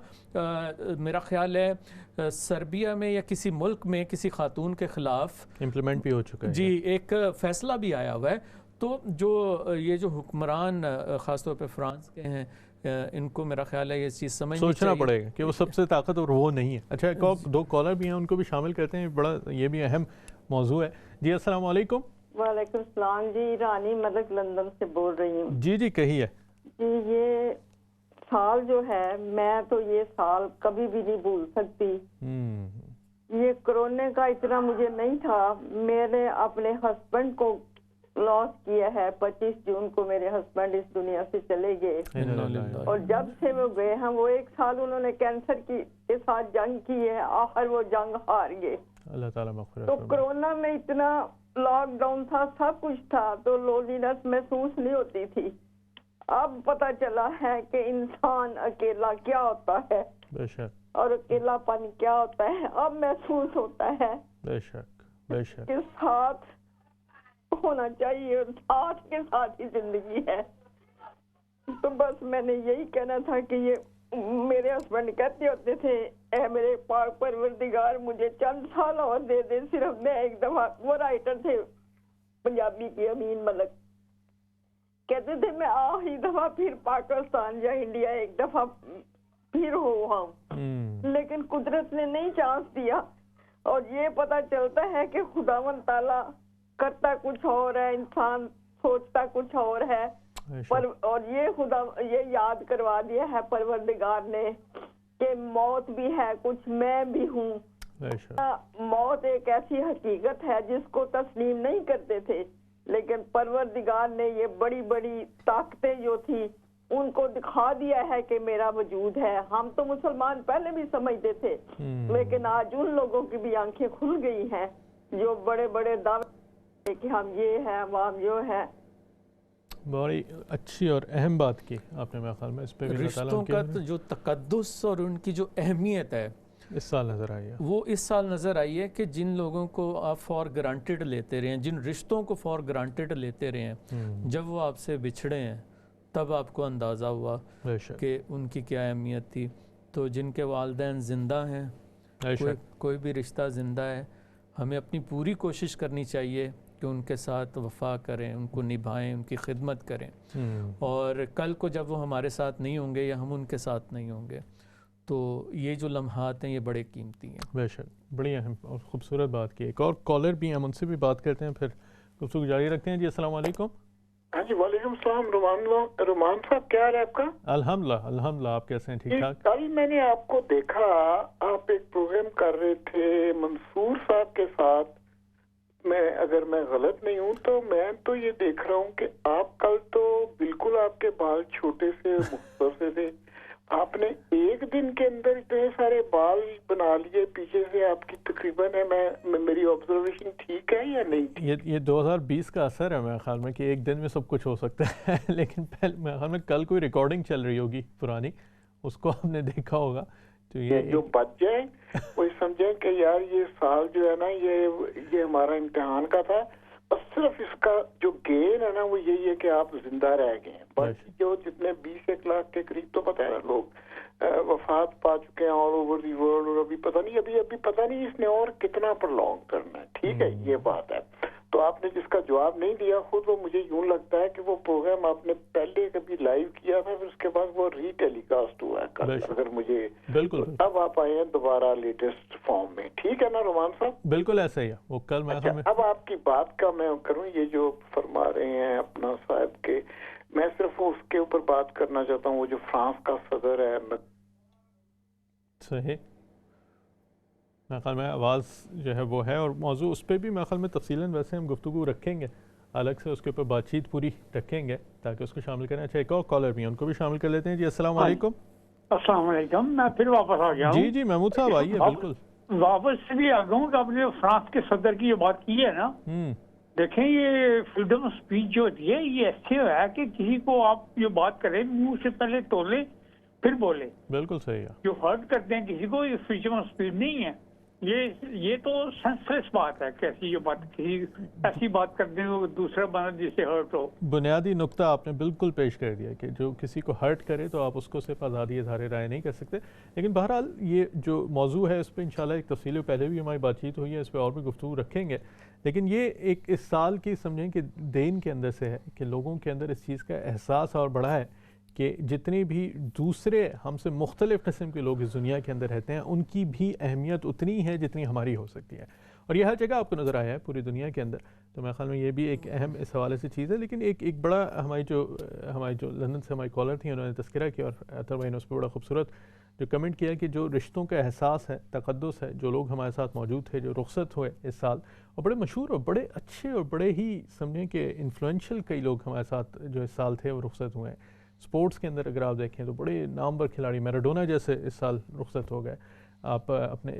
میرا خیال ہے سربیا میں یا کسی ملک میں کسی خاتون کے خلاف امپلیمنٹ بھی ہو چکا ہے. جی، ایک فیصلہ بھی آیا ہوا ہے. تو جو یہ جو حکمران خاص طور پہ فرانس کے ہیں، ان کو میرا خیال ہے یہ چیز سوچنا پڑے گا کہ وہ سب سے طاقتور وہ نہیں ہے. اچھا، ایک اور دو کالر بھی ہیں، ان کو بھی شامل کرتے ہیں. بڑا یہ بھی اہم موضوع ہے. جی السلام علیکم. وعلیکم السلام. جی رانی ملک لندن سے بول رہی ہوں. جی کہیے. جی یہ سال جو ہے میں تو یہ سال کبھی بھی نہیں بھول سکتی. یہ کرونے کا اتنا مجھے نہیں تھا. میں نے اپنے ہسبینڈ کو لاس کیا ہے. 25 جون کو میرے ہسبینڈ اس دنیا سے چلے گئے اور جب سے وہ گئے ہیں وہ 1 سال انہوں نے کینسر کے ساتھ جنگ کی ہے. آخر وہ جنگ ہار گئے. اللہ تعالیٰ مغفرت. تو کرونا میں اتنا لاک ڈاؤن تھا، سب کچھ تھا، تو لونلینس محسوس نہیں ہوتی تھی. اب پتہ چلا ہے کہ انسان اکیلا کیا ہوتا ہے بے شک، اور اکیلا پن کیا ہوتا ہے. اب محسوس ہوتا ہے بے شک بے شک کہ ساتھ ہونا چاہیے اور ساتھ کے ساتھ ہی زندگی ہے. تو بس میں نے یہی کہنا تھا کہ یہ میرے ہسبینڈ کہتے ہوتے تھے اے میرے پاک پروردگار مجھے چند سال اور دے دے. صرف میں ایک دفعہ، وہ رائٹر تھے پنجابی کے امین ملک، کہتے تھے میں آخری دفعہ پھر پاکستان یا انڈیا ایک دفعہ پھر ہوا ہوں، لیکن قدرت نے نہیں چانس دیا. اور یہ پتہ چلتا ہے کہ خداوند تعالیٰ کرتا کچھ اور ہے، انسان سوچتا کچھ اور ہے. اور یہ یاد کروا دیا ہے پروردگار نے کہ موت بھی ہے کچھ، میں بھی ہوں. موت ایک ایسی حقیقت ہے جس کو تسلیم نہیں کرتے تھے، لیکن پروردگار نے یہ بڑی بڑی طاقتیں جو تھی ان کو دکھا دیا ہے کہ میرا وجود ہے. ہم تو مسلمان پہلے بھی سمجھتے تھے، لیکن آج ان لوگوں کی بھی آنکھیں کھل گئی ہیں جو بڑے بڑے دعوے کہ ہم یہ ہیں ہم جو ہے. بڑی اچھی اور اہم بات کی آپ نے میرے خیال میں. اس پہ رشتوں کا جو تقدس اور ان کی جو اہمیت ہے اس سال نظر آئی ہے، وہ اس سال نظر آئی ہے کہ جن لوگوں کو آپ فار گرانٹیڈ لیتے رہے ہیں، جن رشتوں کو فار گرانٹیڈ لیتے رہے ہیں، جب وہ آپ سے بچھڑے ہیں تب آپ کو اندازہ ہوا کہ ان کی کیا اہمیت تھی. تو جن کے والدین زندہ ہیں، کوئی بھی رشتہ زندہ ہے، ہمیں اپنی پوری کوشش کرنی چاہیے کہ ان کے ساتھ وفا کریں، ان کو نبھائیں، ان کی خدمت کریں. اور کل کو جب وہ ہمارے ساتھ نہیں ہوں گے یا ہم ان کے ساتھ نہیں ہوں گے تو یہ جو لمحات ہیں یہ بڑے قیمتی ہیں. بے شک، بڑی اہم اور خوبصورت بات کی. ایک اور کالر بھی ہیں، ہم ان سے بھی بات کرتے ہیں، پھر گفتگو جاری رکھتے ہیں. جی السلام علیکم. ہاں جی وعلیکم السلام. رومان صاحب کیا حال ہے آپ کا؟ الحمدللہ آپ کیسے ہیں؟ ٹھیک ٹھاک. کل میں نے آپ کو دیکھا، آپ ایک پروگرام کر رہے تھے منصور صاحب کے ساتھ. اگر میں غلط نہیں ہوں تو میں تو یہ دیکھ رہا ہوں کہ آپ کل تو بالکل آپ کے بال چھوٹے سے مختصر سے تھے. آپ نے ایک دن کے اندر اتنے سارے بال بنا لیے پیچھے سے. آپ کی تقریباً میری آبزرویشن ٹھیک ہے یا نہیں؟ یہ 2020 کا اثر ہے میرے خیال میں کہ ایک دن میں سب کچھ ہو سکتا ہے. لیکن میرے خیال میں کل کوئی ریکارڈنگ چل رہی ہوگی پرانی، اس کو آپ نے دیکھا ہوگا. تو یہ جو بچ جائیں وہ سمجھیں کہ یار یہ سال جو ہے نا یہ ہمارا امتحان کا تھا. بس صرف اس کا جو گین ہے نا وہ یہی ہے کہ آپ زندہ رہ گئے ہیں. باقی جو جتنے 20 لاکھ کے قریب تو پتہ ہے نا لوگ وفات پا چکے ہیں آل اوور دی ورلڈ، اور ابھی پتہ نہیں اس نے اور کتنا پرلونگ کرنا ہے. ٹھیک ہے، یہ بات ہے. تو آپ نے جس کا جواب نہیں دیا خود، وہ مجھے یوں لگتا ہے کہ وہ پروگرام آپ نے پہلے کبھی لائیو کیا تھا، پھر اس کے بعد وہ ری ٹیلی کاسٹ ہوا ہے کل. اگر مجھے بالکل اب آپ آئے ہیں دوبارہ لیٹسٹ فارم میں. ٹھیک ہے نا رومان صاحب؟ بالکل ایسا ہی ہے. وہ کل میں اب آپ کی بات کا میں کروں، یہ جو فرما رہے ہیں اپنا صاحب کے، میں صرف اس کے اوپر بات کرنا چاہتا ہوں. وہ جو فرانس کا صدر ہے، صحیح، میرے خیال میں آواز جو ہے وہ ہے، اور موضوع اس پہ بھی میرے خیال میں تفصیلاً ویسے ہم گفتگو رکھیں گے، الگ سے اس کے اوپر بات چیت پوری رکھیں گے تاکہ اس کو شامل کریں. اچھا ایک اور کالر بھی ہیں، ان کو بھی شامل کر لیتے ہیں. جی السلام علیکم. السلام علیکم. میں پھر واپس آ گیا ہوں. جی محمود صاحب آئیے. بالکل واپس سے بھی آ گیا ہوں کہ آپ نے فرانس کے صدر کی جو بات کی ہے نا، دیکھیں یہ فریڈم آف اسپیچ جو ہوتی ہے یہ ایسے ہے کہ کسی کو آپ جو بات کریں منہ سے پہلے تولے پھر بولے. بالکل صحیح ہے. جو ہرٹ کرتے ہیں کسی کو، یہ فریڈم آف اسپیچ نہیں ہے. یہ تو سینسلیس بات ہے کہ ایسی بات کرتے ہیں دوسرا بندہ جس سے ہرٹ ہو. بنیادی نقطہ آپ نے بالکل پیش کر دیا کہ جو کسی کو ہرٹ کرے تو آپ اس کو صرف آزادی اظہار رائے نہیں کر سکتے. لیکن بہرحال یہ جو موضوع ہے اس پہ انشاءاللہ ایک تفصیل پہلے بھی ہماری بات چیت ہوئی ہے، اس پہ اور بھی گفتگو رکھیں گے. لیکن یہ ایک اس سال کی سمجھیں کہ دین کے اندر سے ہے کہ لوگوں کے اندر اس چیز کا احساس اور بڑھا ہے کہ جتنے بھی دوسرے ہم سے مختلف قسم کے لوگ اس دنیا کے اندر رہتے ہیں ان کی بھی اہمیت اتنی ہے جتنی ہماری ہو سکتی ہے. اور یہ ہر جگہ آپ کو نظر آیا ہے پوری دنیا کے اندر. تو میرے خیال میں یہ بھی ایک اہم اس حوالے سے چیز ہے. لیکن ایک بڑا ہماری جو لندن سے ہماری کالر تھیں انہوں نے تذکرہ کیا، اور اطہر بھائی نے اس پہ بڑا خوبصورت جو کمنٹ کیا کہ جو رشتوں کا احساس ہے، تقدس ہے، جو لوگ ہمارے ساتھ موجود تھے، جو رخصت ہوئے اس سال، اور بڑے مشہور اور بڑے اچھے اور بڑے ہی سمجھیں کہ انفلوئنشل کئی لوگ ہمارے ساتھ جو اس سال تھے وہ رخصت ہوئے ہیں. سپورٹس کے اندر اگر آپ دیکھیں تو بڑے نامور کھلاڑی میراڈونا جیسے اس سال رخصت ہو گئے. آپ اپنے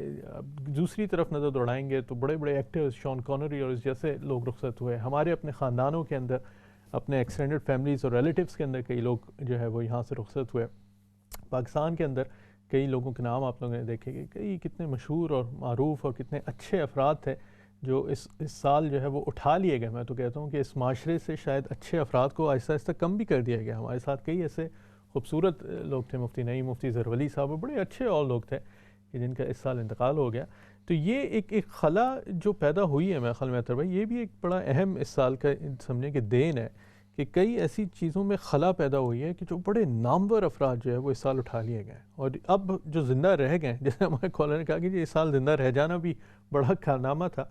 دوسری طرف نظر دوڑائیں گے تو بڑے بڑے ایکٹرز شون کانری اور اس جیسے لوگ رخصت ہوئے. ہمارے اپنے خاندانوں کے اندر، اپنے ایکسٹینڈڈ فیملیز اور ریلیٹیوز کے اندر کئی لوگ جو ہے وہ یہاں سے رخصت ہوئے. پاکستان کے اندر کئی لوگوں کے نام آپ لوگوں نے دیکھے کہ کئی کتنے مشہور اور معروف اور کتنے اچھے افراد تھے جو اس سال جو ہے وہ اٹھا لیے گئے. میں تو کہتا ہوں کہ اس معاشرے سے شاید اچھے افراد کو آہستہ آہستہ کم بھی کر دیا گیا. ہمارے ساتھ کئی ایسے خوبصورت لوگ تھے، مفتی نعیم، مفتی زرولی صاحب، بڑے اچھے اور لوگ تھے کہ جن کا اس سال انتقال ہو گیا. تو یہ ایک خلا جو پیدا ہوئی ہے میرے خیال میں اطہر بھائی، یہ بھی ایک بڑا اہم اس سال کا سمجھیں کہ دین ہے کہ کئی ایسی چیزوں میں خلا پیدا ہوئی ہے کہ جو بڑے نامور افراد جو ہے وہ اس سال اٹھا لیے گئے. اور اب جو زندہ رہ گئے، جیسے ہمارے کالر نے کہا کہ یہ سال زندہ رہ جانا بھی بڑا کارنامہ تھا،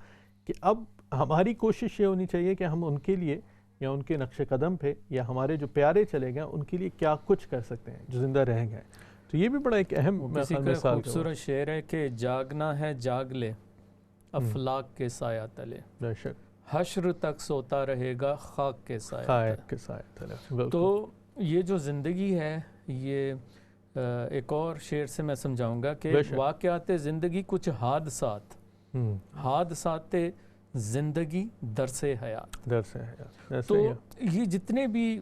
کہ اب ہماری کوشش یہ ہونی چاہیے کہ ہم ان کے لیے یا ان کے نقش قدم پہ یا ہمارے جو پیارے چلے گئے ان کے لیے کیا کچھ کر سکتے ہیں جو زندہ رہ گئے. تو یہ بھی بڑا ایک اہم خوبصورت شعر ہے کہ جاگنا ہے جاگ لے افلاک کے سایہ تلے، بے شک حشر تک سوتا رہے گا خاک کے سایہ تلے. تو یہ جو زندگی ہے، یہ ایک اور شعر سے میں سمجھاؤں گا کہ واقعات زندگی کچھ حادثات زندگی درس حیات. تو یہ جتنے بھی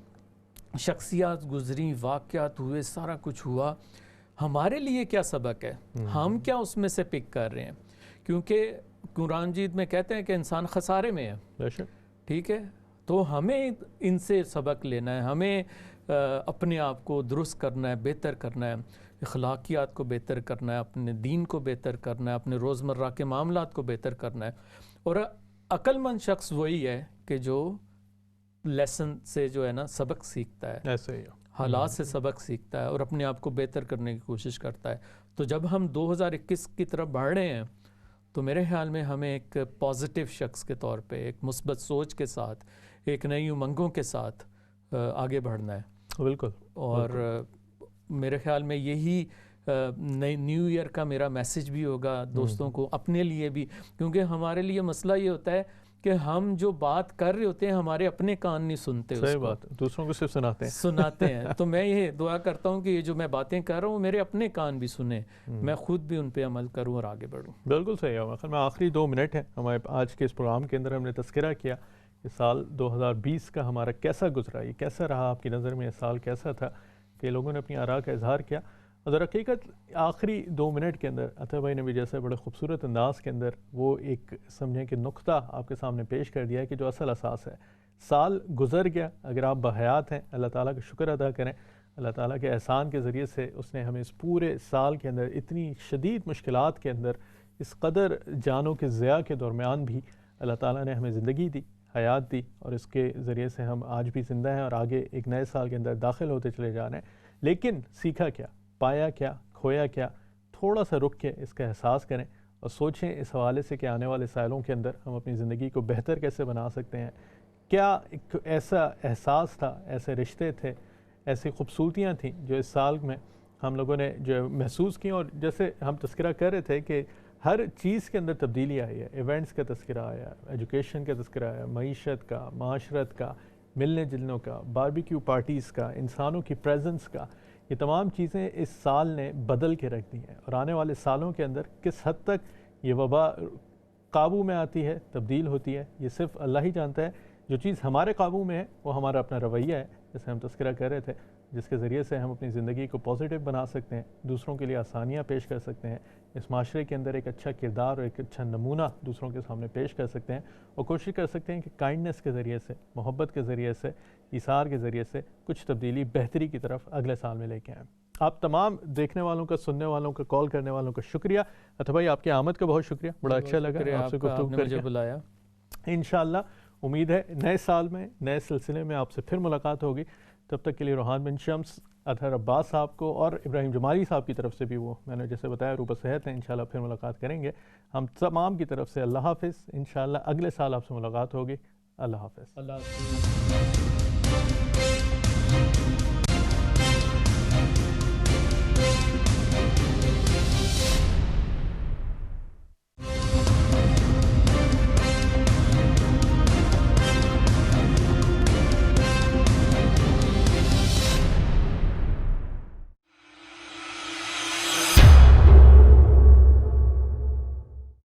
شخصیات گزری، واقعات ہوئے، سارا کچھ ہوا، ہمارے لیے کیا سبق ہے، ہم کیا اس میں سے پک کر رہے ہیں، کیونکہ قرآن جیت میں کہتے ہیں کہ انسان خسارے میں ہے، ٹھیک ہے، تو ہمیں ان سے سبق لینا ہے، ہمیں اپنے آپ کو درست کرنا ہے، بہتر کرنا ہے، اخلاقیات کو بہتر کرنا ہے، اپنے دین کو بہتر کرنا ہے، اپنے روزمرہ کے معاملات کو بہتر کرنا ہے. اور عقل مند شخص وہی ہے کہ جو لیسن سے جو ہے نا سبق سیکھتا ہے، ایسے ہی حالات سے سبق سیکھتا ہے اور اپنے آپ کو بہتر کرنے کی کوشش کرتا ہے. تو جب ہم 2021 کی طرف بڑھ رہے ہیں تو میرے خیال میں ہمیں ایک پازیٹیو شخص کے طور پہ، ایک مثبت سوچ کے ساتھ، ایک نئی امنگوں کے ساتھ آگے بڑھنا ہے. بالکل. اور میرے خیال میں یہی نیو ایئر کا میرا میسج بھی ہوگا دوستوں کو، اپنے لیے بھی، کیونکہ ہمارے لیے مسئلہ یہ ہوتا ہے کہ ہم جو بات کر رہے ہوتے ہیں ہمارے اپنے کان نہیں سنتے، صحیح بات، دوسروں کو صرف سناتے ہیں. تو میں یہ دعا کرتا ہوں کہ یہ جو میں باتیں کر رہا ہوں میرے اپنے کان بھی سنیں، میں خود بھی ان پہ عمل کروں اور آگے بڑھوں. بالکل صحیح ہے. میں آخری 2 منٹ ہیں ہمارے آج کے اس پروگرام کے اندر، ہم نے تذکرہ کیا کہ سال 2020 کا ہمارا کیسا گزرا، یہ کیسا رہا آپ کی نظر میں، یہ سال کیسا تھا، کہ لوگوں نے اپنی آراء کا اظہار کیا. اور در حقیقت آخری 2 منٹ کے اندر عطا بھائی نے بھی جیسے بڑے خوبصورت انداز کے اندر وہ ایک سمجھیں کہ نقطہ آپ کے سامنے پیش کر دیا ہے کہ جو اصل اساس ہے. سال گزر گیا، اگر آپ بحیات ہیں اللہ تعالیٰ کا شکر ادا کریں. اللہ تعالیٰ کے احسان کے ذریعے سے اس نے ہمیں اس پورے سال کے اندر اتنی شدید مشکلات کے اندر، اس قدر جانوں کے ضیاع کے درمیان بھی اللہ تعالیٰ نے ہمیں زندگی دی، حیات دی، اور اس کے ذریعے سے ہم آج بھی زندہ ہیں اور آگے ایک نئے سال کے اندر داخل ہوتے چلے جا رہے ہیں. لیکن سیکھا کیا، پایا کیا، کھویا کیا؟ تھوڑا سا رک کے اس کا احساس کریں اور سوچیں اس حوالے سے کہ آنے والے سالوں کے اندر ہم اپنی زندگی کو بہتر کیسے بنا سکتے ہیں. کیا ایک ایسا احساس تھا، ایسے رشتے تھے، ایسی خوبصورتیاں تھیں جو اس سال میں ہم لوگوں نے جو محسوس کی. اور جیسے ہم تذکرہ کر رہے تھے کہ ہر چیز کے اندر تبدیلی آئی ہے. ایونٹس کا تذکرہ آیا، ایجوکیشن کا تذکرہ آیا، معیشت کا، معاشرت کا، ملنے جلنوں کا، باربیکیو پارٹیز کا، انسانوں کی پریزنس کا. یہ تمام چیزیں اس سال نے بدل کے رکھ دی ہیں. اور آنے والے سالوں کے اندر کس حد تک یہ وبا قابو میں آتی ہے، تبدیل ہوتی ہے، یہ صرف اللہ ہی جانتا ہے. جو چیز ہمارے قابو میں ہے وہ ہمارا اپنا رویہ ہے، جیسے ہم تذکرہ کر رہے تھے، جس کے ذریعے سے ہم اپنی زندگی کو پازیٹیو بنا سکتے ہیں، دوسروں کے لیے آسانیاں پیش کر سکتے ہیں، اس معاشرے کے اندر ایک اچھا کردار اور ایک اچھا نمونہ دوسروں کے سامنے پیش کر سکتے ہیں، اور کوشش کر سکتے ہیں کہ کائنڈنس کے ذریعے سے، محبت کے ذریعے سے، ایثار کے ذریعے سے کچھ تبدیلی، بہتری کی طرف اگلے سال میں لے کے آئیں. آپ تمام دیکھنے والوں کا، سننے والوں کا، کال کرنے والوں کا شکریہ. عطا بھائی آپ کی آمد کا بہت شکریہ، بڑا اچھا لگا آپ سے گفتگو کر کے. بلایا. انشاءاللہ امید ہے نئے سال میں، نئے سلسلے میں آپ سے پھر ملاقات ہوگی. تب تک کے لیے روحان بن شمس، اطہر عباس صاحب کو اور ابراہیم جمالی صاحب کی طرف سے بھی، وہ میں نے جیسے بتایا روبہ صحت ہے، انشاءاللہ پھر ملاقات کریں گے. ہم تمام کی طرف سے اللہ حافظ. انشاءاللہ اگلے سال آپ سے ملاقات ہوگی. اللہ حافظ. اللہ حافظ.